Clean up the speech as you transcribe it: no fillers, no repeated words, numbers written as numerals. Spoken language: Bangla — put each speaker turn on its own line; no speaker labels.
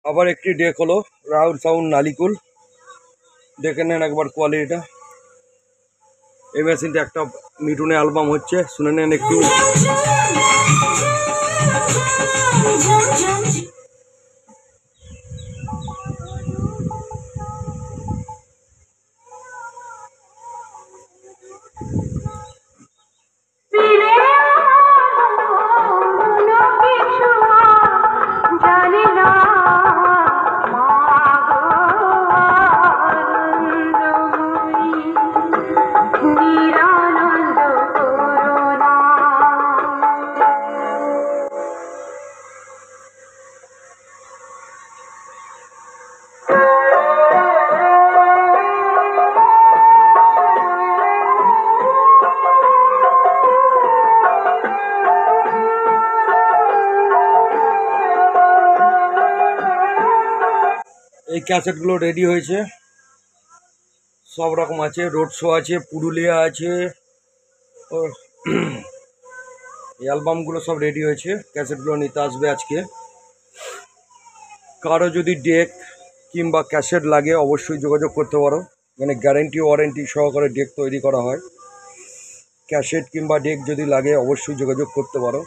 আবার একটি ডেক হলো রাহুল সাউন্ড নালিকুল, দেখে নেন একবার কোয়ালিটিটা। এই মেশিনটা একটা মিঠুনে অ্যালবাম হচ্ছে, শুনে নেন একটু। এই ক্যাসেটগুলো রেডি হয়েছে, সব রকম আছে, রোড শো আছে, পুরুলিয়া আছে, এই অ্যালবামগুলো সব রেডি হয়েছে, ক্যাসেটগুলো নিতে আসবে আজকে। কারো যদি ডেক কিংবা ক্যাসেট লাগে অবশ্যই যোগাযোগ করতে পারো, মানে গ্যারেন্টি ওয়ারেন্টি সহকারে ডেক তৈরি করা হয়। ক্যাসেট কিংবা ডেক যদি লাগে অবশ্যই যোগাযোগ করতে পারো।